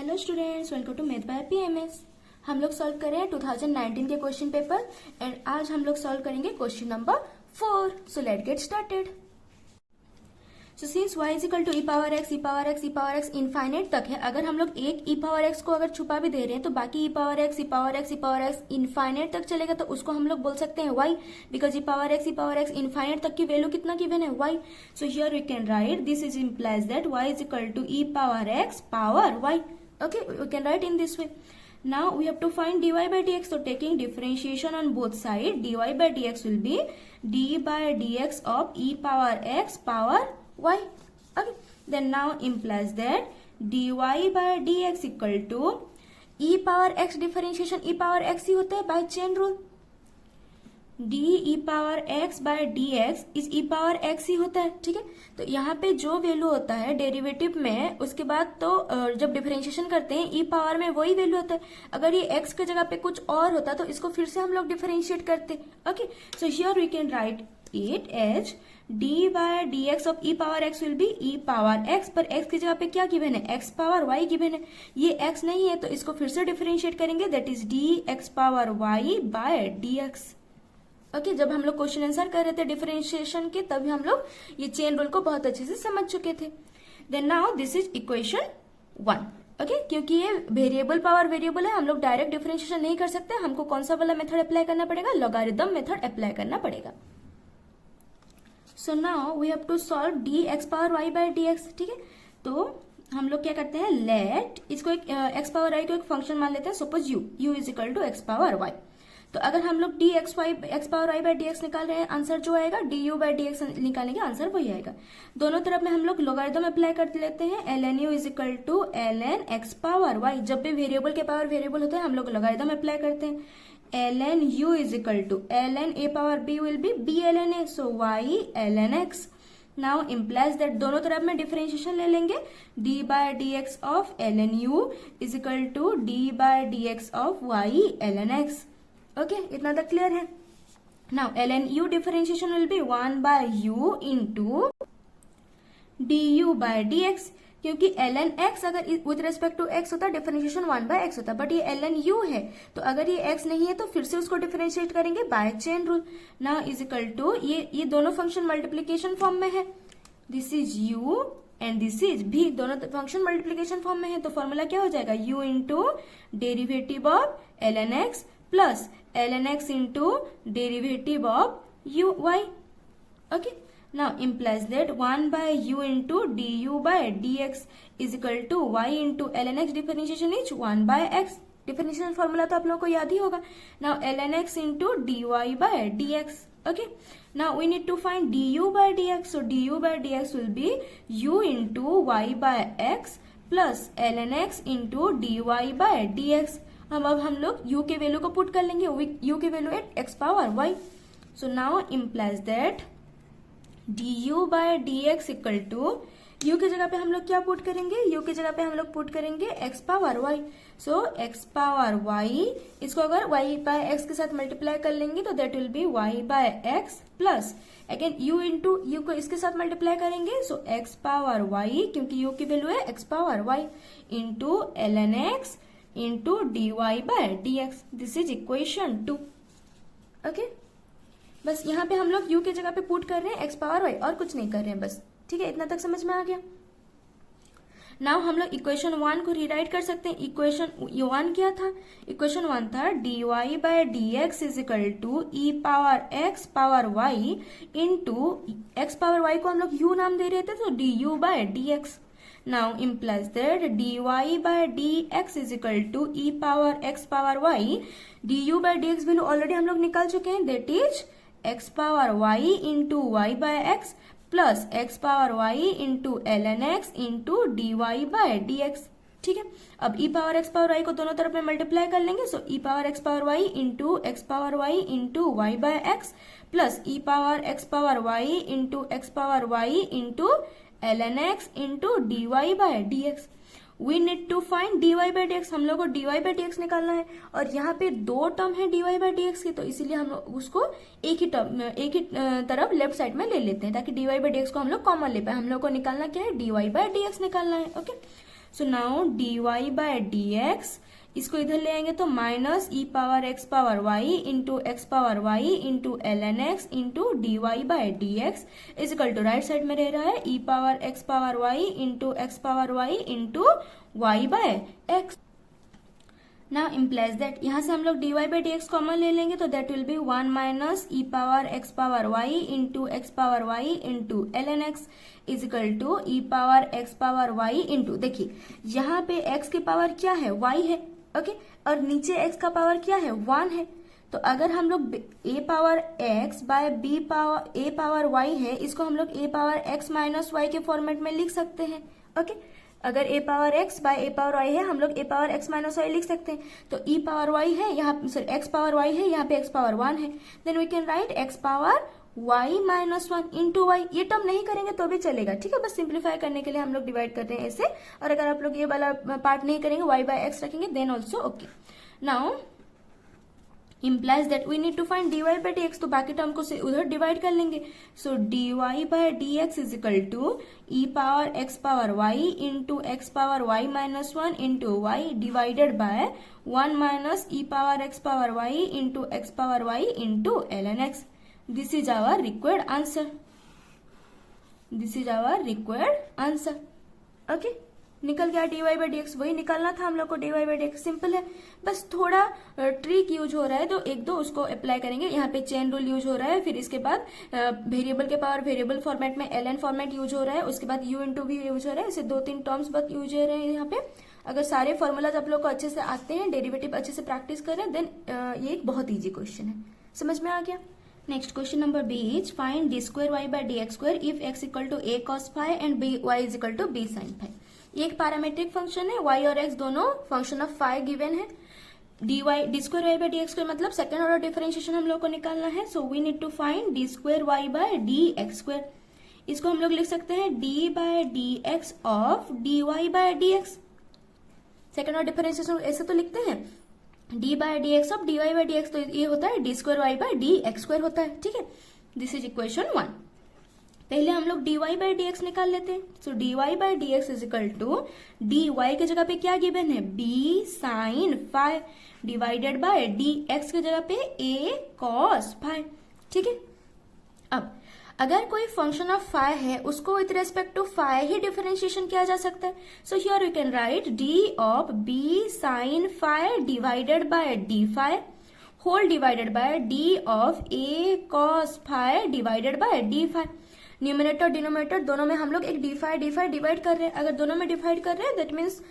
Hello students, welcome to math by PMS. हम लोग solve कर रहे हैं 2019 के क्वेश्चन पेपर एंड आज हम लोग सॉल्व करेंगे question number 4। So let get started. So since y is equal to e power x infinite तक है, अगर हम लोग एक ई पावर एक्स को अगर छुपा भी दे रहे हैं तो बाकी ई पावर एक्स इनफाइनाइट तक चलेगा, तो उसको हम लोग बोल सकते हैं y, because e power x infinite तक की वैल्यू कितना गिवन है y। So here we can write this is implies that y is equal to e power x power y। Okay, we can write in this way. Now we have to find dy by dx. So taking differentiation on both sides, dy by dx will be d by dx of e power x power y. Okay, then now implies that dy by dx equal to e power x differentiation e power x ही होता है by chain rule. d e power x by d x is e power x ही होता है, ठीक है। तो यहाँ पे जो वैल्यू होता है डेरिवेटिव में, उसके बाद तो जब डिफरेंशिएशन करते हैं e पावर में वही वैल्यू होता है। अगर ये x के जगह पे कुछ और होता तो इसको फिर से हम लोग डिफरेंशिएट करते। Okay, so here we can write it as d by d x of e power x will be e power x, पर x की जगह पे क्या गिवन है, x पावर y गिवन है। ये x नहीं है तो इसको फिर से डिफरेंशिएट करेंगे, that is d x power y by d x. Okay, जब हम लोग क्वेश्चन आंसर कर रहे थे डिफरेंशिएशन के, तभी हम लोग ये चेन रूल को बहुत अच्छे से समझ चुके थे। Then now this is equation 1। Okay, क्योंकि ये वेरिएबल पावर वेरिएबल है, हम लोग डायरेक्ट डिफरेंशिएशन नहीं कर सकते, हमको कौन सा वाला मेथड अप्लाई करना पड़ेगा, लॉगरिथम मेथड अप्लाई करना पड़ेगा। So now we have to solve d x power y by d x, ठीक है। तो हम लोग क्या करते हैं, लेट इसको एक एक्स पावर वाई को एक फंक्शन मान लेते हैं, suppose u is equal to x power y. तो अगर हम लोग d x power y by d x निकाल रहे हैं, आंसर जो आएगा d u by d x निकालेंगे, आंसर वही आएगा। दोनों तरफ में हम लोग लॉगरिथम अप्लाई कर लेते हैं, l n u is equal to l n x power y. जब भी वेरिएबल के पावर वेरिएबल होते हैं हम लोग लॉगरिथम अप्लाई करते हैं। L n u is equal to l n a power b will be b l n a, so y l n x. Now implies that दोनों तरफ में डिफरेंशिएशन ले लेंगे, d by d x of l n u is equal to d by d x of y l n x. Okay, इतना तक clear है। Now l n u differentiation will be 1 by u into d u by d x, क्योंकि l n x अगर with respect to x होता differentiation 1 by x होता, but ये l n u है तो अगर ये एक्स नहीं है तो फिर से उसको डिफरेंशिएट करेंगे by chain rule. Now is equal to ये दोनों फंक्शन मल्टीप्लीकेशन फॉर्म में है, this is u and this is भी, दोनों फंक्शन मल्टीप्लीकेशन फॉर्म में है, तो फॉर्मूला क्या हो जाएगा, u into derivative of l n x plus l n x into derivative of u y. Okay, now implies that 1 by u into d u by d x is equal to y into l n x differentiation is 1 by x. Differentiation formula तो आप लोगों को याद ही होगा। Now l n x into d y by d x. Okay, now we need to find du by dx. So du by dx will be u into y by x plus ln x into dy by dx. अब हम लोग u के value को put कर लेंगे, u के value at x power y. So now implies that du by dx equal to u की जगह पे हम लोग क्या पुट करेंगे, u की जगह पे हम लोग पुट करेंगे x पावर y. सो x पावर y, इसको अगर y बाय x के साथ मल्टीप्लाई कर लेंगे तो that will be y by x plus again u into u को इसके साथ मल्टीप्लाई करेंगे, सो x पावर y, क्योंकि u की वैल्यू है x power y into l n x into d y by d x. This is equation 2। Okay, बस यहाँ पे हम लोग u की जगह पे पुट कर रहे हैं x पावर y और कुछ नहीं कर रहे हैं बस, ठीक है। इतना तक समझ में आ गया। नाउ हम लोग इक्वेशन 1 को रीराइट कर सकते हैं। इक्वेशन 1 क्या था, इक्वेशन 1 था d y by d x is equal to e power x power y into x power y को हम लोग u नाम दे रहे थे, तो d u by d x. Now implies that d y by d x is equal to e power x power y. D u by d x value already हम लोग निकाल चुके हैं, that is x power y into y by x plus x power y into l n x into d y by d x, ठीक है। अब e power x power y को दोनों तरफ में मल्टीप्लाई कर लेंगे, so e power x power y into x power y into y by x plus e power x power y into x power y into l n x into d y by d x. We need to find D y by d x, हम लोग को d y by d x निकालना है और यहाँ पे दो term है d y by d x की, तो इसीलिए हम लोग उसको एक ही तरफ लेफ्ट साइड में ले लेते हैं ताकि d y by d x को हम लोग कॉमन ले पाए। हम लोग को निकालना क्या है, d y by d x निकालना है। Okay, so now d y by d x, इसको इधर ले आएंगे तो minus e power x power y into x power y into l n x into d y by d x is equal to right side में रह रहा है e power x power y into x power y into y by x. Now implies that, यहां से हम लोग d y by d x common ले लेंगे तो that will be 1 minus e power x power y into x power y into l n x is equal to e power x power y into, देखिए यहाँ पे x की power क्या है, Y है, ओके, और नीचे एक्स का पावर क्या है, 1 है। तो अगर हम लोग a power x by b power a power y है, इसको हम लोग a power x minus y के फॉर्मेट में लिख सकते हैं, ओके। अगर a power x by a power y है, हम लोग a power x minus y लिख सकते हैं। तो ई पावर वाई है यहाँ, सॉरी एक्स पावर वाई है, यहाँ पे एक्स पावर 1 है, then we can write x power y minus 1 into y. ये टर्म नहीं करेंगे तो भी चलेगा, ठीक है, बस सिंप्लीफाई करने के लिए हम लोग डिवाइड करते हैं ऐसे। और अगर आप लोग ये वाला पार्ट नहीं करेंगे, y बाय एक्स रखेंगे, then also okay. Now implies that we need to find dy by dx, तो बाकी टर्म को से उधर डिवाइड कर लेंगे। So dy by dx is equal to e power x power y into x power y minus 1 into y divided by 1 minus e power x power y into x power y into l n x. This is our required answer, this is our required answer, okay. निकल गया d y by d x, वही निकालना था हम लोग को, d y by d x simple है, बस थोड़ा ट्रिक यूज हो रहा है तो एक दो उसको अप्लाई करेंगे। यहाँ पे चेन रूल यूज हो रहा है, फिर इसके बाद वेरिएबल के पावर वेरिएबल फॉर्मेट में एल एन फॉर्मेट यूज हो रहा है, उसके बाद यू इंटू भी यूज हो रहा है, ऐसे 2-3 टर्म्स बस यूज हो रहे हैं यहाँ पे। अगर सारे फॉर्मूलाज आप लोग को अच्छे से आते हैं, डेरिवेटिव अच्छे से प्रैक्टिस करें, देन ये एक बहुत ईजी क्वेश्चन है, समझ में आ गया। Next question number b is find d square y by d x square if x equal to a cos phi and b y is equal to b sine phi. ये एक parametric function है, y और x दोनों function of phi given है। D square y by d x square मतलब second order differentiation हम लोग को निकालना है। So we need to find d square y by d x square. इसको हम लोग लिख सकते हैं d by d x of d y by d x. Second order differentiation ऐसे तो लिखते हैं, d by d x of d y by d x, तो ये होता है d square y by d x square होता है, ठीक है। This is equation 1। पहले हम लोग dy बाई डी एक्स निकाल लेते हैं। So dy by d x is equal to dy के जगह पे क्या गिवन है, b sine phi divided by dx के जगह पे a कॉस फाई, ठीक है। अब अगर कोई फंक्शन ऑफ फाई है, उसको विथ रेस्पेक्ट टू फाई ही डिफरेंशिएशन किया जा सकता है। So here we can write d of b sine phi divided by d phi whole divided by d of a cos phi divided by d phi. Numerator denominator दोनों में हम लोग एक डी फाई डिवाइड कर रहे हैं। अगर दोनों में डिवाइड कर रहे हैं दैट मीन्स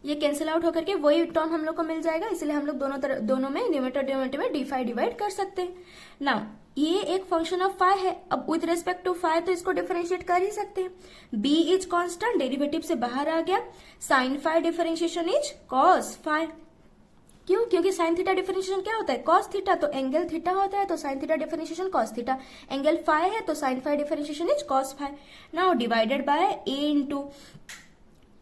ये कैंसिल आउट होकर के वही टर्म हम लोग को मिल जाएगा, इसलिए हम लोग दोनों में न्यूमिनेटर डिनोमिनेटर में डी फाई डिवाइड कर सकते हैं। नाउ ये एक फंक्शन ऑफ फाई है, अब विथ रेस्पेक्ट टू फाई तो इसको डिफरेंशिएट कर ही सकते हैं। बी इज कॉन्स्टेंट, डेरिवेटिव से बाहर आ गया, sine phi differentiation is cos phi. क्यों? क्योंकि साइन थीटा डिफरेंशिएशन क्या होता है, कॉस थीटा, तो एंगल थीटा होता है, तो sine theta differentiation cos theta. Angle phi है तो sine phi differentiation is cos phi. Now divided by a into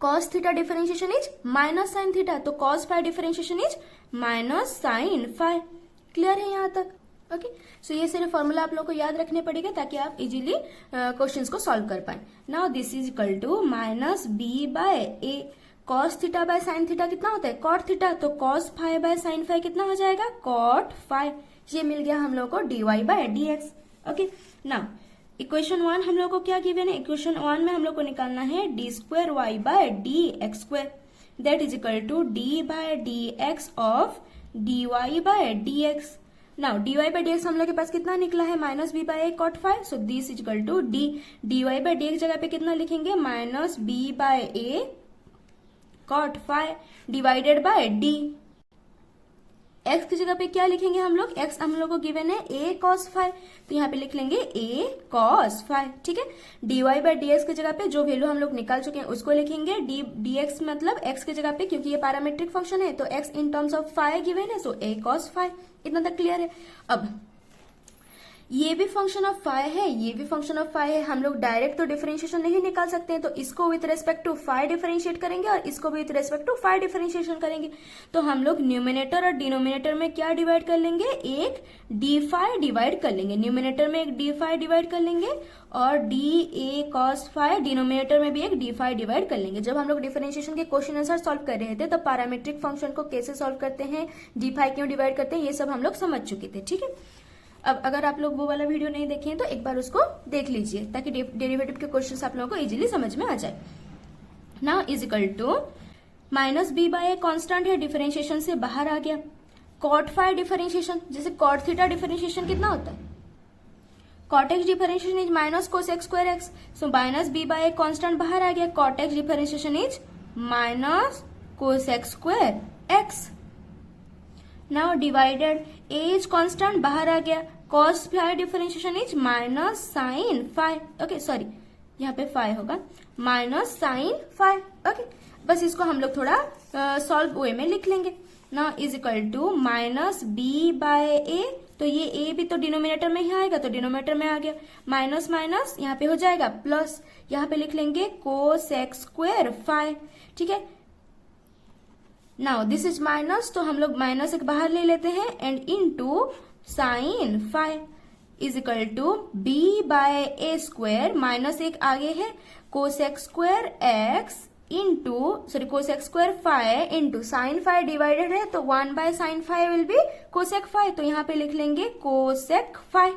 cos theta differentiation is minus sine theta, तो cos phi differentiation is minus sine phi. Clear है यहाँ तक? Okay, सो ये सारे formula आप लोग को याद रखने पड़ेगा ताकि आप इजीली क्वेश्चंस को सॉल्व कर पाए। Now this is equal to minus b by a, cos theta by sine theta कितना होता है, कॉट थीटा, तो cos phi by sine phi कितना हो जाएगा, कॉट फाई। ये मिल गया हम लोग को d y by d x. Okay, now equation 1 हम लोग को क्या गिवन है, इक्वेशन 1 में हम लोग को निकालना है d square y by d x square, that is equal to d by d x of d y by d x. Now d y by d x हम लोग के पास कितना निकला है, minus b by a cot phi, so this is equal to d y by d x जगह पे कितना लिखेंगे, minus b by a cot phi divided by d. X की जगह पे क्या लिखेंगे हम लोग, एक्स हम लोग को गिवन है ए कॉस फाई, तो यहाँ पे लिख लेंगे ए कॉस फाई, ठीक है। D y by d x की जगह पे जो वैल्यू हम लोग निकाल चुके हैं उसको लिखेंगे, डी एक्स मतलब एक्स की जगह पे, क्योंकि ये पैरामेट्रिक फंक्शन है तो x in terms of phi given है, सो ए कॉस फाई। इतना तक क्लियर है। अब ये भी फंक्शन ऑफ फाई है, ये भी फंक्शन ऑफ फाई है, हम लोग डायरेक्ट तो डिफरेंशिएशन नहीं निकाल सकते हैं, तो इसको with respect to phi differentiate करेंगे और इसको भी with respect to phi differentiation करेंगे। तो हम लोग न्यूमिनेटर और डिनोमिनेटर में क्या डिवाइड कर लेंगे, एक डी फाई डिवाइड कर लेंगे, न्यूमिनेटर में एक डी फाई डिवाइड कर लेंगे और d a cos phi denominator में भी एक डी फाई डिवाइड कर लेंगे। जब हम लोग डिफरेंशिएशन के क्वेश्चन आंसर सॉल्व कर रहे थे तो पैरामीट्रिक फंक्शन को कैसे सॉल्व करते हैं, डी फाई क्यों डिवाइड करते हैं, ये सब हम लोग समझ चुके थे। ठीक है, अब अगर आप लोग वो वाला वीडियो नहीं देखे हैं तो एक बार उसको देख लीजिए ताकि डेरिवेटिव के क्वेश्चंस आप लोगों को इजीली समझ में आ जाए। Now is equal to minus b by a constant है, डिफरेंशिएशन से बाहर आ गया। कॉट फाई डिफरेंशिएशन, जैसे कॉट थीटा डिफरेंशिएशन कितना होता है, cot x differentiation is minus cosec square x, so minus b by a constant बाहर आ गया, cot x differentiation is minus cosec square x. Now divided a is constant बाहर आ गया, cos phi differentiation is minus sine phi, okay sorry यहाँ पे phi होगा, minus sine phi. Okay, बस इसको हम लोग थोड़ा सॉल्व वे में लिख लेंगे। Now is equal to minus b by a, तो ये ए भी तो डिनोमिनेटर में ही आएगा तो डिनोमिनेटर में आ गया, माइनस माइनस यहाँ पे हो जाएगा प्लस, यहाँ पे लिख लेंगे कोस एक्स स्क्वायर फाई। ठीक है, नाउ दिस इज माइनस, तो हम लोग माइनस एक बाहर ले लेते हैं and into sine phi is equal to b by a square, minus एक आगे है, cosec square x into sorry cosec square phi into sine phi divided है तो 1 by sine phi will be cosec phi, तो यहाँ पे लिख लेंगे cosec phi.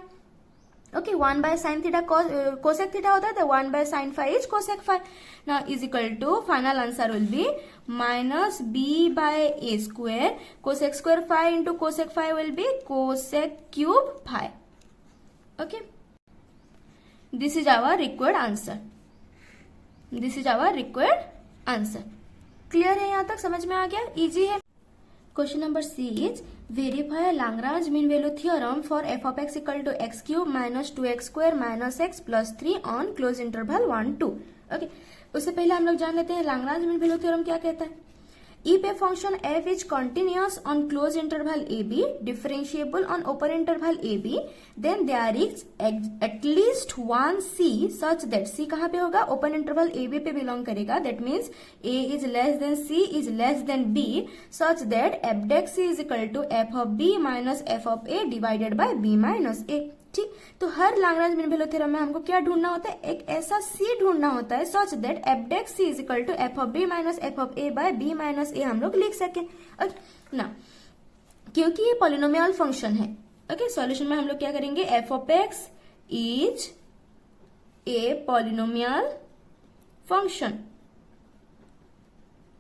Okay, 1 by sine theta cosec theta होता है तो 1 by sine phi is cosec phi. Now is equal to final answer will be minus b by a square, cosec square phi into cosec phi will be cosec cube phi. Okay, this is our required answer, this is our required answer. Clear है, यहां तक समझ में आ गया, easy है। Question number c is verify Lagrange mean value theorem for f of x equal to x cube minus 2x square minus x plus 3 on close interval 1 2। Okay, उससे पहले हम लोग जान लेते हैं लाग्रांज मीन वैल्यू थ्योरम क्या कहता है। If a function f is continuous on closed interval ab, differentiable on open interval ab, then there is at least one c such that c कहाँ पे होगा, open interval ab पे belong करेगा, that means a is less than c is less than b such that f dex c is equal to f of b minus f of a divided by b minus a। ठीक, तो हर Lagrange mean value theorem में हमको क्या ढूंढना होता है, एक ऐसा c ढूंढना होता है such that f dash c is equal to f of b minus f of a by b minus a हम लोग लिख सके। ओके ना, क्योंकि ये पॉलिनोमियल फंक्शन है। ओके, सॉल्यूशन में हम लोग क्या करेंगे, f of x is a polynomial function.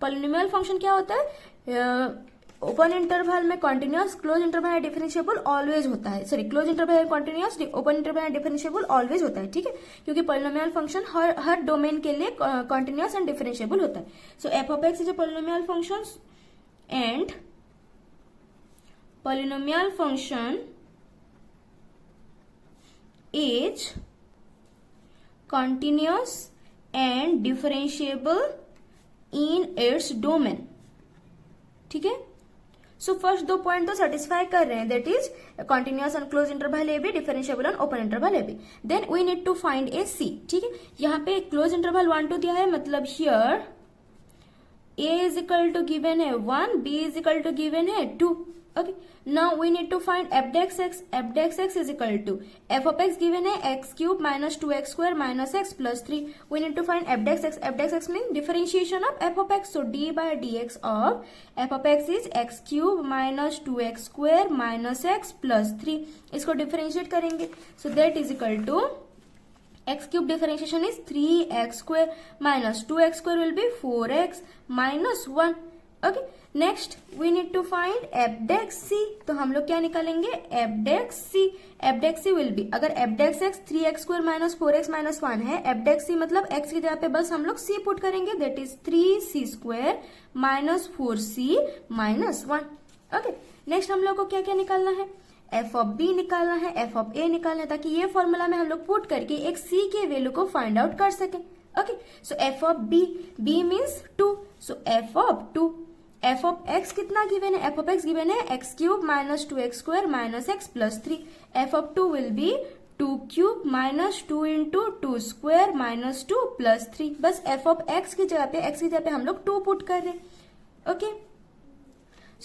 Polynomial function क्या होता है, ओपन इंटरवल में कॉन्टिन्यूअस, क्लोज इंटरवल में डिफरेंशिएबल ऑलवेज होता है, सॉरी क्लोज इंटरवल में कॉन्टिन्यूअस, ओपन इंटरवल में डिफरेंशिएबल ऑलवेज होता है। ठीक है, क्योंकि पॉलिनोमियल फंक्शन हर डोमेन के लिए कॉन्टिन्यूअस एंड डिफरेंशिएबल होता है। So f of x is a polynomial function and polynomial function is continuous and differentiable in its domain. ठीक है, सो फर्स्ट दो पॉइंट तो सेटिस्फाई कर रहे हैं, that is continuous on close interval a b, differentiable on open interval a b. Then we need to find a c. ठीक है, यहाँ पे क्लोज इंटरवल 1 2 दिया है, मतलब here a is equal to given है 1, b is equal to given है 2। Okay, now we need to find f dash x, f dash x is equal to f of x given है x cube minus 2x square minus x plus 3। We need to find f dash x, f dash x mean differentiation of f of x, so d by d x of f of x is x cube minus 2x square minus x plus 3। इसको differentiate करेंगे, so that is equal to x cube differentiation is 3x square minus 2x square will be 4x minus 1। Okay, next we need to find f dash c, तो हम लोग क्या निकालेंगे, f dash c. F dash c will be, अगर f dash x 3x square minus 4x minus 1 है, F dash सी मतलब x की जगह पे बस हम लोग c पुट करेंगे, that is 3c square minus 4c minus 1। Okay, next हम लोग को क्या क्या निकालना है, एफ ऑफ बी निकालना है, एफ ऑफ ए निकालना है, ताकि ये फॉर्मूला में हम लोग पुट करके एक c के वैल्यू को फाइंड आउट कर सके। Okay, so f of b, b means 2, so f of 2 f of x कितना गिवन है, एफ ऑफ एक्स गिवन है x cube minus 2x² minus x plus 3. F of 2 will be 2 cube minus 2 into 2 square minus 2 plus 3. बस F of x की जगह पे हम लोग 2 put कर रहे हैं. Okay,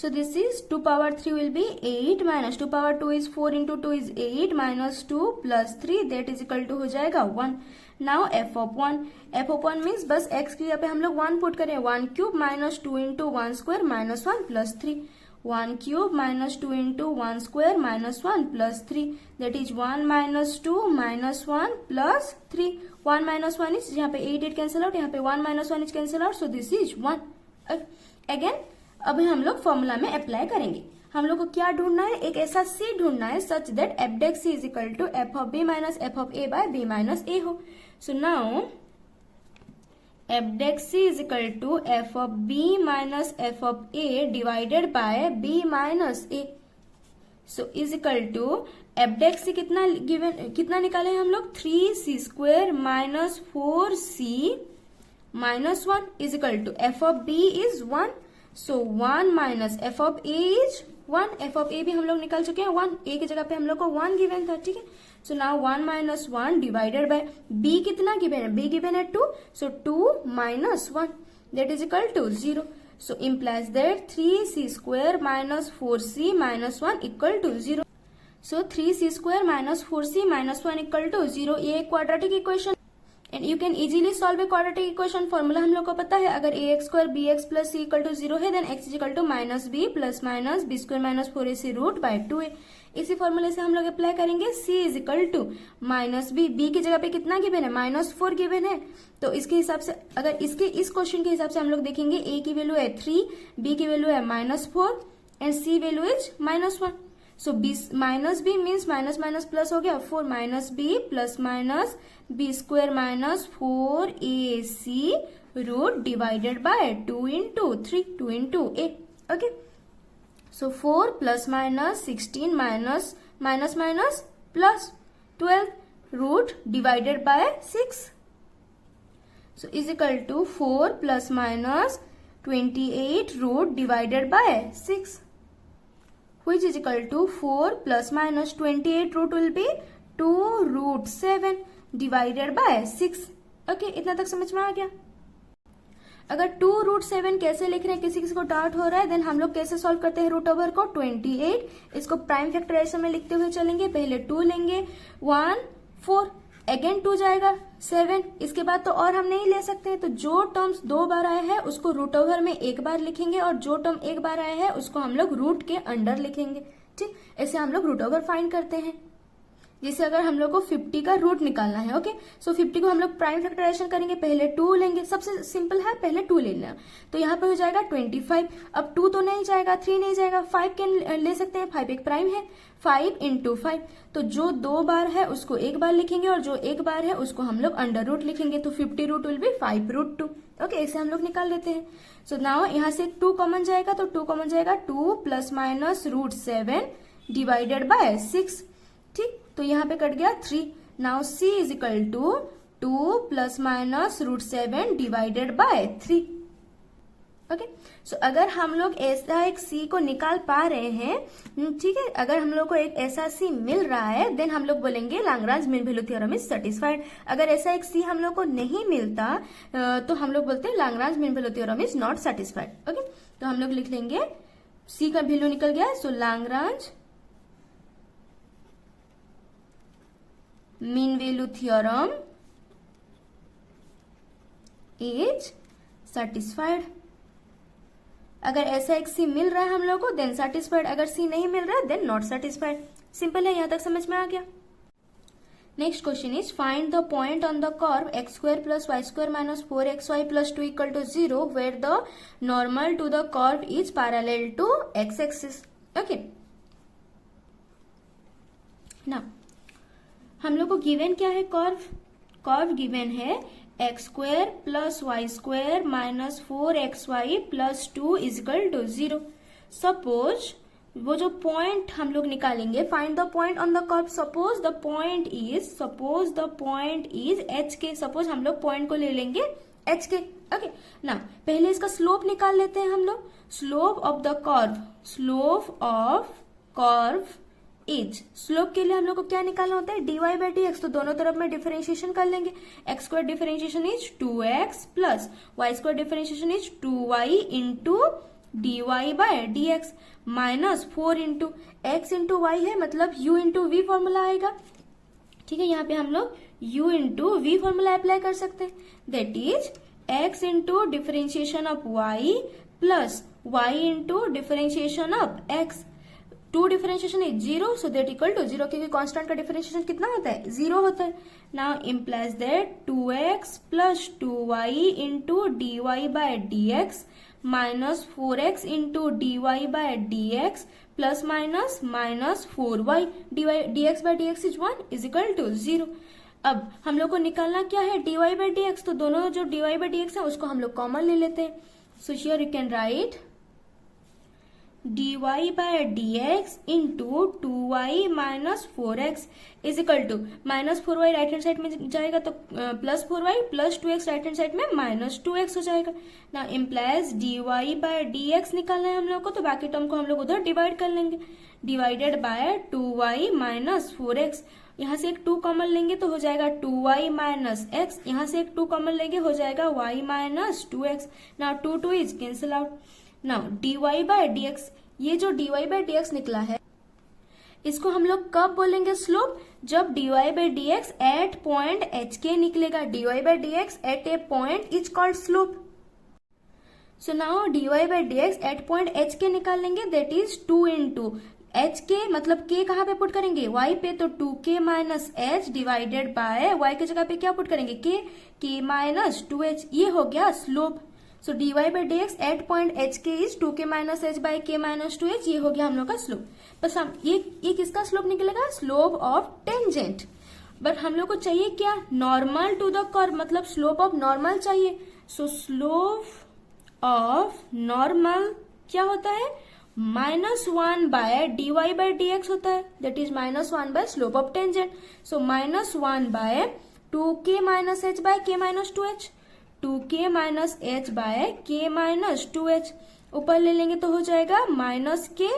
so this is 2 power 3 will be 8 minus 2 power 2 is 4 into 2 is 8 minus 2 plus 3 that is equal to हो जाएगा 1. now f of 1 means बस x की जगह पे हम लोग 1 पुट करें. 1 cube minus 2 into 1 square minus 1 plus 3. 1 cube minus 2 into 1 square minus 1 plus 3 that is 1 minus 2 minus 1 plus 3. 1 minus 1 is यहाँ पे 8 कैंसिल आउट, यहाँ पे 1 minus 1 is cancel out, so this is 1. again अभी हम लोग फॉर्मूला में apply करेंगे. हम लोग को क्या ढूंढना है, एक ऐसा सी ढूंढना है such that f dash c is equal to f of b minus f of a by b minus a हो. So now f dash c is equal to f of b minus f of a divided by b minus a. So is equal to f dash c कितना निकाले हम लोग, 3c square minus 4c minus 1 is equal to f of b is 1. So 1 minus f of a is 1. f of a भी हम लोग निकाल चुके हैं 1. a की जगह पे हम लोग को 1 गिवन था. ठीक है, so now 1 minus 1 divided by b कितना गिवन है, b गिवन है 2. so 2 minus 1 that is equal to 0. so implies that 3c square minus 4c minus 1 equal to 0. so 3c square minus 4c minus 1 equal to 0. ये एक quadratic equation and you can easily solve a quadratic equation. Formula हम लोग को पता है, अगर ax square bx plus c equal to 0 है then x equal to minus b plus minus b square minus 4ac root by 2a. इसी फॉर्मूले से हम लोग अप्लाई करेंगे. c is equal to minus b की जगह पे कितना गिवन है, माइनस 4 गिवन है. तो इसके हिसाब से अगर इस क्वेश्चन के हिसाब से हम लोग देखेंगे, a की वैल्यू है 3, b की वैल्यू है minus 4 and c value is minus 1. So minus b means minus minus plus हो गया 4 minus b plus minus b square minus 4ac root divided by 2 into 3 2 into 8. Okay, so 4 plus minus 16 minus minus minus plus 12 root divided by 6. So is equal to 4 plus minus 28 root divided by 6. which is equal to 4 plus minus 28 root will be 2 root 7 divided by 6. Okay, इतना तक समझ में आ गया. अगर 2 root 7 कैसे लिख रहे हैं, किसी को डाउट हो रहा है, देन हम लोग कैसे सॉल्व करते हैं रूट ओवर को. 28 इसको प्राइम फैक्टराइजेशन में लिखते हुए चलेंगे. पहले 2 लेंगे, 1 4 अगेन 2 जाएगा 7. इसके बाद तो और हम नहीं ले सकते, तो जो टर्म्स 2 बार आए हैं उसको रूट ओवर में 1 बार लिखेंगे और जो टर्म 1 बार आया है उसको हम लोग रूट के अंडर लिखेंगे. ठीक, ऐसे हम लोग रूट ओवर फाइंड करते हैं. जैसे अगर हम लोग को 50 का रूट निकालना है. ओके, सो 50 को हम लोग प्राइम फैक्टराइजेशन करेंगे. पहले 2 लेंगे, सबसे सिंपल है पहले 2 ले लेना. तो यहाँ पे हो जाएगा 25. अब 2 तो नहीं जाएगा, 3 नहीं जाएगा, 5 के ले सकते हैं. 5 एक प्राइम है, 5 इंटू 5. तो जो 2 बार है उसको 1 बार लिखेंगे और जो 1 बार है उसको हम लोग अंडर रूट लिखेंगे. तो 50 root will be 5 root 2. Okay, ऐसे हम लोग निकाल लेते हैं. सो नाउ यहाँ से 2 कॉमन जाएगा, तो 2 कॉमन जाएगा 2 plus minus root 7 divided by 6. ठीक, तो यहाँ पे कट गया 3. Now c is equal to 2 plus minus root 7 divided by 3. Okay, so अगर हम लोग ऐसा एक c को निकाल पा रहे हैं, ठीक है, अगर हम लोग को एक ऐसा c मिल रहा है देन हम लोग बोलेंगे Lagrange mean value theorem is satisfied. अगर ऐसा एक c हम लोग को नहीं मिलता तो हम लोग बोलते हैं Lagrange mean value theorem is not satisfied. Okay, तो हम लोग लिख लेंगे c का वैल्यू निकल गया. So Lagrange mean value theorem is satisfied. अगर ऐसा एक सी मिल रहा है हम लोग को देन सेटिस्फाइड, अगर सी नहीं मिल रहा है देन नॉट सेटिस्फाइड. सिंपल है, यहां तक समझ में आ गया. Next question is find the point on the curve x square plus y square minus 4xy plus 2 equal to 0 where the normal to the curve is parallel to x axis. Okay, ना हम लोग को given क्या है, curve given है x square plus y square minus 4xy plus 2 equal to 0. Suppose वो जो point हम लोग निकालेंगे, find the point on the curve. Suppose the point is H के. सपोज हम लोग पॉइंट को ले लेंगे एच के. ओके ना, पहले इसका स्लोप निकाल लेते हैं हम लोग। Slope of the curve, slope of curve is, slope के लिए हम लोग को क्या निकालना होता है, dy बाई डी एक्स। तो दोनों तरफ में डिफरेंशिएशन कर लेंगे। X square differentiation is 2x plus y square differentiation is 2y into dy by dx minus 4 into x into y है, मतलब u इंटू वी फॉर्मूला आएगा। ठीक है, यहाँ पे हम लोग u into v formula apply कर सकते हैं। That is x into differentiation of y plus y into differentiation of x। 2 differentiation is 0, so that equal to 0, क्योंकि कांस्टेंट का डिफरेंशिएशन कितना होता है, 0 होता है। Now implies that 2x plus 2y into d y by d x minus 4x into d y by d x plus minus minus 4y d x by d x is 1 is equal to 0। अब हम लोग को निकालना क्या है, dy bye d x. तो दोनों जो dy बाय डी एक्स है उसको हम लोग कॉमन ले लेते हैं। So here you can write dy by dx into 2y minus 4x is equal to minus 4y right hand side में जाएगा तो plus 4y plus 2x right hand side में माइनस 2x हो जाएगा। ना इम्प्लाइज dy बाय dx निकालना है हम लोग को, तो बाकी टर्म को हम लोग उधर डिवाइड कर लेंगे। Divided by 2y minus 4x, यहाँ से एक 2 कॉमन लेंगे तो हो जाएगा 2y माइनस x, यहाँ से एक 2 कॉमन लेंगे हो जाएगा y minus 2x। Now 2 is cancel out. Now dy by dx, ये जो dy बाय dx निकला है इसको हम लोग कब बोलेंगे स्लोप, जब dy by dx at point hk निकलेगा। dy by dx at a point is called slope. So now dy by dx at point hk निकाल लेंगे, दैट इज 2 इंटू hk, मतलब k कहाँ पे पुट करेंगे, y पे, तो 2k minus h divided by y की जगह पे क्या पुट करेंगे, k माइनस 2h, ये हो गया slope. So dy by dx at point hk is 2k minus h by k minus 2h, ये हो गया हम लोग का स्लोप। बस हम ये किसका स्लोप निकलेगा, स्लोप ऑफ टेंजेंट। बट हम लोग को चाहिए क्या, नॉर्मल टू द कर्व, मतलब स्लोप ऑफ नॉर्मल चाहिए। सो स्लोप ऑफ नॉर्मल क्या होता है, -1 बाय dy बाय dx होता है, that is -1 by slope of tangent. So -1 by 2k minus h by k minus 2h, 2k minus h by k minus 2h, ऊपर ले लेंगे तो हो जाएगा minus k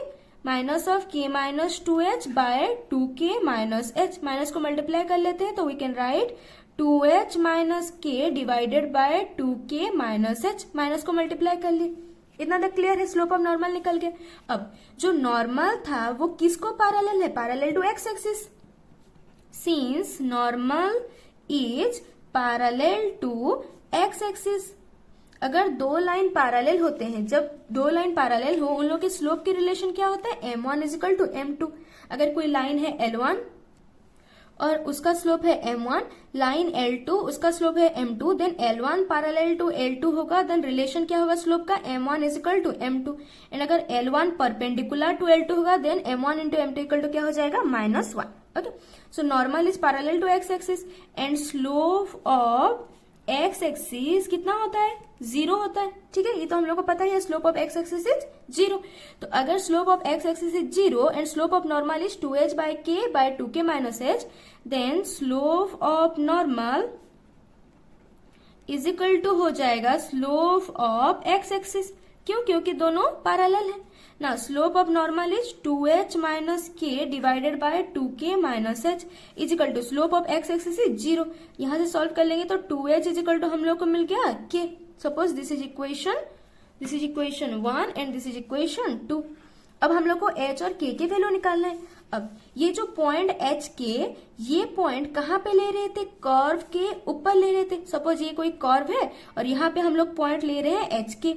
minus of k minus 2h by 2k minus h। Minus को multiply कर लेते हैं तो we can write 2h minus k divided by 2k minus h। Minus को मल्टीप्लाई कर लिए, इतना तक क्लियर है, स्लोप ऑफ नॉर्मल निकल गया। अब जो नॉर्मल था वो किसको पैरेलल है, parallel to x axis. Since normal is parallel to x axis, अगर दो लाइन पैरेलल होते हैं, जब दो लाइन पैरेलल हो उन लोग के स्लोप की रिलेशन क्या होता है, m1 is equal to m2। अगर कोई लाइन है L1 और उसका स्लोप है m1, लाइन L2 उसका स्लोप है m2, then L1 parallel to L2 होगा, देन रिलेशन क्या होगा स्लोप का, m1 is equal to m2। And अगर L1 परपेंडिकुलर टू L2 होगा, then m1 into m2 equal to क्या हो जाएगा, -1। Okay, so normal is parallel to x axis and slope of x axis कितना होता है, 0 होता है। ठीक है, ये तो हम लोग को पता है, slope of x axis is 0। तो अगर slope of x axis is 0 and slope of normal is 2h by k by 2k minus h, then slope of normal is equal to हो जाएगा स्लोप ऑफ एक्स एक्सिस। क्यों, क्योंकि दोनों parallel है ना। Slope of normal is 2h minus k divided by 2k minus h is equal to slope of x axis is 0। यहां से solve कर लेंगे तो 2h इज इक्वल टू हम लोग को मिल गया k। Suppose this is equation 1 and this is equation 2। अब हम लोग को h और k की वैल्यू निकालना है। अब ये जो पॉइंट h k, ये पॉइंट कहाँ पे ले रहे थे, कर्व के ऊपर ले रहे थे। सपोज ये कोई कर्व है और यहाँ पे हम लोग पॉइंट ले रहे हैं h k,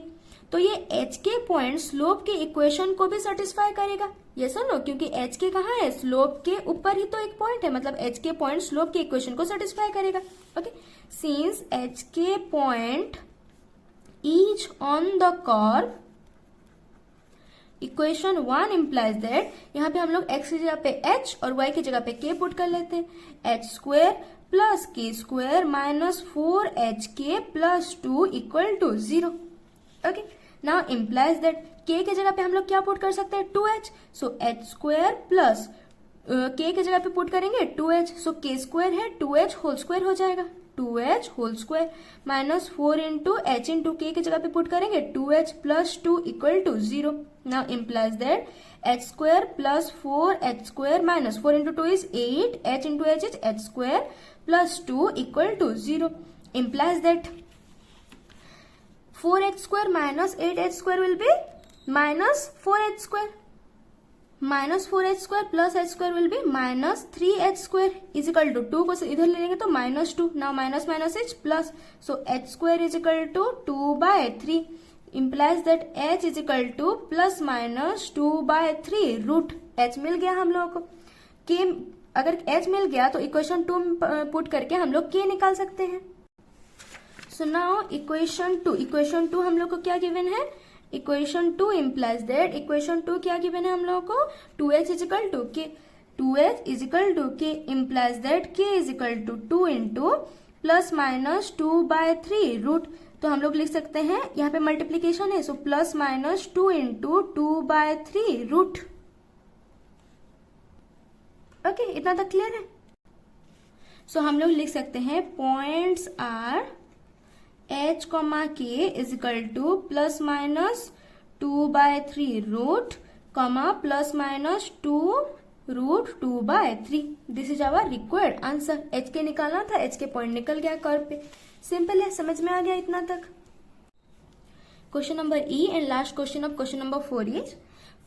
तो ये एच के पॉइंट स्लोप के इक्वेशन को भी सेटिस्फाई करेगा, ये सुनो, क्योंकि एच के कहाँ है, स्लोप के ऊपर ही तो एक पॉइंट है, मतलब एच के पॉइंट स्लोप के इक्वेशन को सेटिस्फाई करेगा। ओके, सिंस एच के point is on the curve, equation 1 implies that, यहाँ पे हम लोग x की जगह पे h और y की जगह पे k पुट कर लेते हैं, h square plus k square minus 4hk plus 2 equal to 0। Okay, now implies that k के जगह पे हम लोग क्या पुट कर सकते हैं, 2h। सो h स्क्वायर प्लस k के जगह पे पुट करेंगे 2h, सो k स्क्वायर है 2h होल स्क्वायर हो जाएगा, 2h whole square minus 4 into h into के जगह पे पुट करेंगे 2h plus 2 equal to 0. Now implies that h square plus 4h square minus 4 into 2 is 8, h into h is h square plus 2 equal to 0. Implies that 4h square minus 8h square will be minus 4h square. Minus 4h square plus h square will be minus 3h square is equal to 2 को इधर ले लेंगे तो minus 2. Now minus minus is plus. So h square is equal to 2 by 3. Implies that h is equal to plus minus 2 by 3 root. h मिल गया हम लोगों को. k अगर h मिल गया तो इक्वेशन 2 पुट करके हम लोग k निकाल सकते हैं. So now equation 2 हम लोग को क्या गिवन है? इक्वेशन 2 implies that इक्वेशन 2 क्या गिवन है हम लोगों को? 2h is equal to k. 2h is equal to k implies that k is equal to 2 into plus minus 2 by 3 root. तो हम लोग लिख सकते हैं यहाँ पे मल्टीप्लीकेशन है, so plus minus 2 into 2 by 3 root. Okay, इतना तक क्लियर है? सो हम लोग लिख सकते हैं points are h comma k is equal to plus minus 2 by 3 root comma plus minus 2 root 2 by 3. This is our required answer. h के निकालना था, h के पॉइंट निकल गया कर्व पे. सिंपल है, समझ में आ गया इतना तक. Question number e and last question of question number 4 is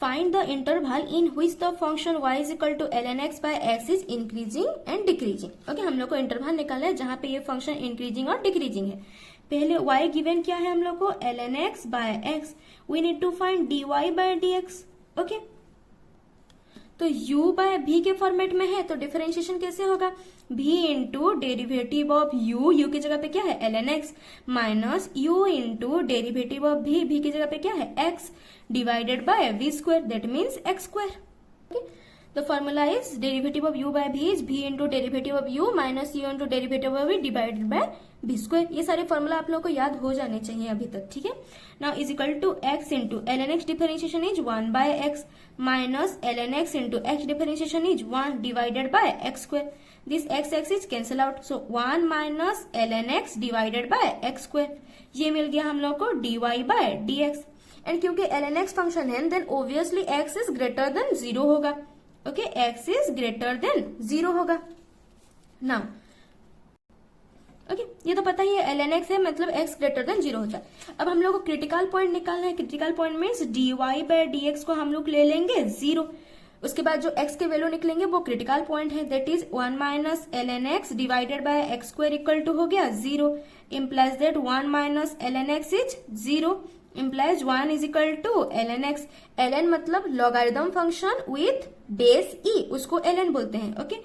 find the interval in which the function y is equal to ln x bye x is increasing and decreasing. Okay, हम लोग को इंटरवल निकालना है जहां पे ये function increasing और decreasing है. पहले y गिवन क्या है हम लोग को? ln x bye x. We need to find dy by dx. Okay, तो u बाय v के फॉर्मेट में है तो डिफरेंशिएशन कैसे होगा? v into derivative of u की जगह पे क्या है? ln x minus u into derivative of v की जगह पे क्या है? x divided by v square, that means x square. The formula is derivative of u by v is v into derivative of u minus u into derivative of v divided by v square. ये सारे formula आप लोगों को याद हो जाने चाहिए अभी तक, ठीक है. Now is equal to x into ln x differentiation is 1 by x minus ln x into x differentiation is 1 divided by x square. This x is cancel out, so 1 minus ln x divided by x square. ये मिल गया हम लोग को dy by dx. And क्योंकि ln x function है then obviously x is greater than 0 होगा. ओके, x इज ग्रेटर देन 0 होगा. नाउ ओके, ये तो पता ही है ln x है मतलब x ग्रेटर देन 0 होता है. अब हम लोग को क्रिटिकल पॉइंट निकालना है. Critical point means dy by dx को हम लोग ले लेंगे 0. उसके बाद जो x के वैल्यू निकलेंगे वो क्रिटिकल पॉइंट है, that is 1 minus ln x divided by x square equal to हो गया 0. Implies that 1 minus ln x is 0. implies 1 is equal to ln x. ln मतलब logarithm function with base e, उसको ln बोलते हैं. Okay,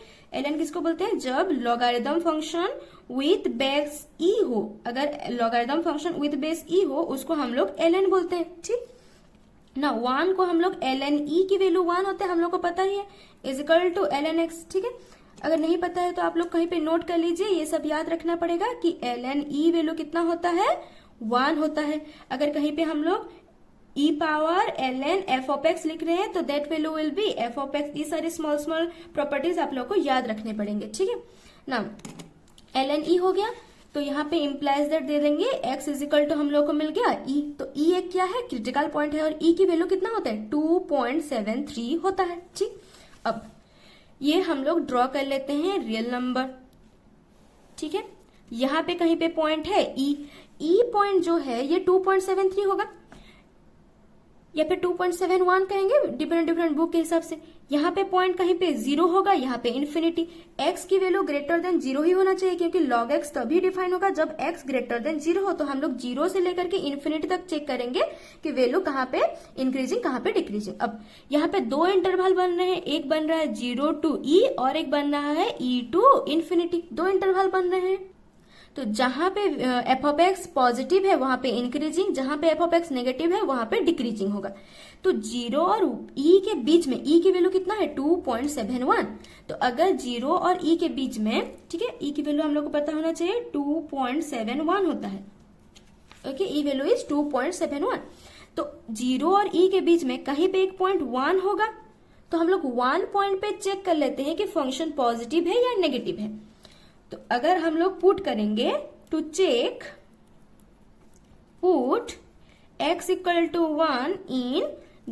ln किसको बोलते हैं? जब logarithm function with base e हो. अगर logarithm function with base e हो उसको हम लोग ln बोलते हैं. ठीक ना, 1 को हम लोग ln e की वैल्यू 1 होते हैं, हम लोग को पता ही है, is equal to ln x. ठीक है, अगर नहीं पता है तो आप लोग कहीं पे नोट कर लीजिए. ये सब याद रखना पड़ेगा कि ln e वैल्यू कितना होता है? 1 होता है. अगर कहीं पे हम लोग e power ln f of x लिख रहे हैं तो that value will be f of x. ये सारे स्मॉल स्मॉल प्रॉपर्टीज आप लोग को याद रखने पड़ेंगे. ठीक है ना, ln e हो गया तो यहाँ पे इम्प्लाइज दैट दे देंगे x इज इक्वल टू हम लोग को मिल गया e. तो e एक क्या है? क्रिटिकल पॉइंट है और e की वैल्यू कितना होता है? 2.73 होता है. ठीक, अब ये हम लोग ड्रॉ कर लेते हैं रियल नंबर. ठीक है, यहाँ पे कहीं पे पॉइंट है e. ई पॉइंट जो है ये 2.73 होगा या फिर 2.71 कहेंगे डिफरेंट बुक के हिसाब से. यहाँ पे पॉइंट कहीं पे 0 होगा, यहाँ पे इन्फिनिटी. x की वैल्यू ग्रेटर देन 0 ही होना चाहिए क्योंकि log x तभी डिफाइन होगा जब x ग्रेटर देन 0 हो. तो हम लोग 0 से लेकर के इन्फिनिटी तक चेक करेंगे कि वैल्यू कहाँ पे इंक्रीजिंग कहाँ पे डिक्रीजिंग. अब यहाँ पे 2 इंटरवल बन रहे हैं, एक बन रहा है 0 to e और एक बन रहा है e to इन्फिनिटी. 2 इंटरवल बन रहे हैं. तो जहां पे f ऑफ x पॉजिटिव है वहां पे इंक्रीजिंग, जहां पे f ऑफ x नेगेटिव है वहां पे डिक्रीजिंग होगा. तो 0 और e के बीच में e की वैल्यू कितना है? 2.71. तो अगर 0 और e के बीच में, ठीक है, e की वैल्यू हम लोग को पता होना चाहिए 2.71 होता है. Okay, e value is 2.71. तो 0 और e के बीच में कहीं पे एक पॉइंट 1 होगा. तो हम लोग 1 पॉइंट पे चेक कर लेते हैं कि फंक्शन पॉजिटिव है या नेगेटिव है. तो अगर हम लोग पुट करेंगे to check put x equal to 1 in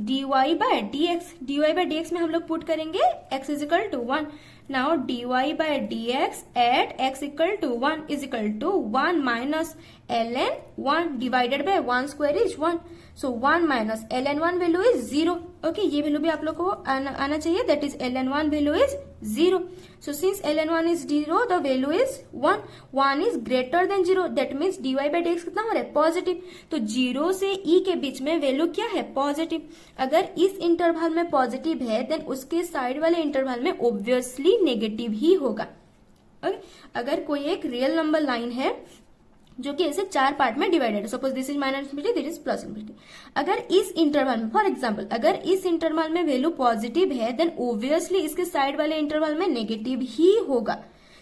dy by dx में हम लोग पुट करेंगे x is equal to 1. Now dy by dx at x equal to 1 is equal to 1 minus ln 1 divided by 1 square is 1. सो 1 minus ln 1 value is 0. ओके, ये value भी आप लोग को आना चाहिए. That is ln 1 value is 0. So since ln 1 is 0 the value is 1. 1 is greater than 0. That means dy by dx कितना हो रहा है? पॉजिटिव. तो 0 से e के बीच में वैल्यू क्या है? पॉजिटिव. अगर इस इंटरवल में पॉजिटिव है देन उसके साइड वाले इंटरवल में ऑब्वियसली नेगेटिव ही होगा. ओके, अगर कोई एक रियल नंबर लाइन है जो कि ऐसे 4 पार्ट में डिवाइडेड है, suppose this is minus infinity, this is plus infinity. अगर इस इंटरवल में, फॉर एग्जांपल, अगर इस इंटरवल में वैल्यू पॉजिटिव है देन ऑब्वियसली इसके साइड वाले इंटरवल में नेगेटिव ही होगा.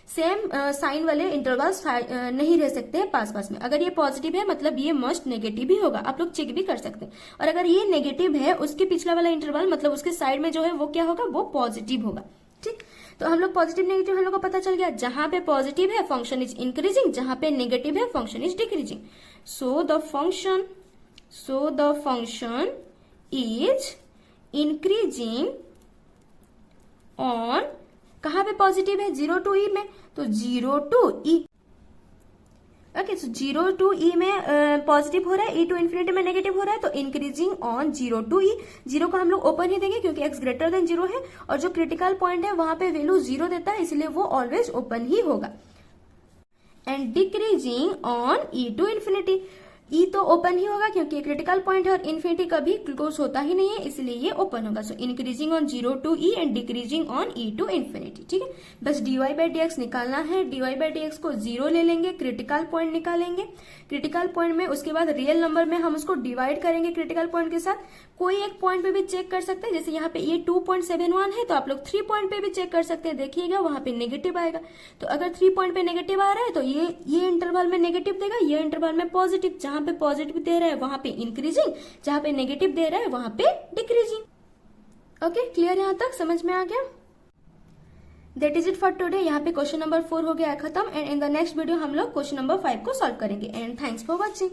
सेम साइन वाले इंटरवल्स नहीं रह सकते हैं पास में. अगर ये पॉजिटिव है मतलब ये मस्ट नेगेटिव ही होगा. आप लोग चेक भी कर सकते हैं. और अगर ये नेगेटिव है उसके पिछला वाला इंटरवल मतलब उसके साइड में जो है वो क्या होगा? वो पॉजिटिव होगा. ठीक, तो हम लोग पॉजिटिव नेगेटिव हम लोग को पता चल गया. जहां पे पॉजिटिव है फंक्शन इज इंक्रीजिंग, जहां पे नेगेटिव है function is decreasing. So the function is increasing on, कहां पे पॉजिटिव है? 0 to e में, तो 0 to e. Okay, so 0 to e में पॉजिटिव हो रहा है, e टू इन्फिनिटी में नेगेटिव हो रहा है, तो इंक्रीजिंग ऑन 0 to e. 0 को हम लोग ओपन ही देंगे क्योंकि x ग्रेटर देन 0 है और जो क्रिटिकल पॉइंट है वहां पे वैल्यू 0 देता है, इसलिए वो ऑलवेज ओपन ही होगा. And decreasing on e to infinity. E तो ओपन ही होगा क्योंकि क्रिटिकल पॉइंट है और इन्फिनिटी कभी क्लोज होता ही नहीं है, इसलिए ये ओपन होगा. So increasing on 0 to e and decreasing on e to infinity. ठीक है, बस dy बाई dx निकालना है. dy बाई dx को 0 ले लेंगे, क्रिटिकल पॉइंट निकालेंगे. क्रिटिकल पॉइंट में उसके बाद रियल नंबर में हम उसको डिवाइड करेंगे क्रिटिकल पॉइंट के साथ. कोई एक पॉइंट पे भी चेक कर सकते हैं, जैसे यहाँ पे ये 2.71 है तो आप लोग 3 पॉइंट पे भी चेक कर सकते हैं. देखिएगा वहां पे नेगेटिव आएगा. तो अगर 3 पॉइंट पे नेगेटिव आ रहा है तो ये इंटरवल में नेगेटिव देगा, ये इंटरवल में पॉजिटिव. जहां पे पॉजिटिव दे रहा है वहां पे इंक्रीजिंग, जहां पे नेगेटिव दे रहा है वहां पे डिक्रीजिंग. Okay, clear? यहां तक समझ में आ गया? That is it for today. यहाँ पे क्वेश्चन नंबर 4 हो गया खत्म. And in the next video हम लोग क्वेश्चन नंबर 5 को सॉल्व करेंगे. And thanks for watching.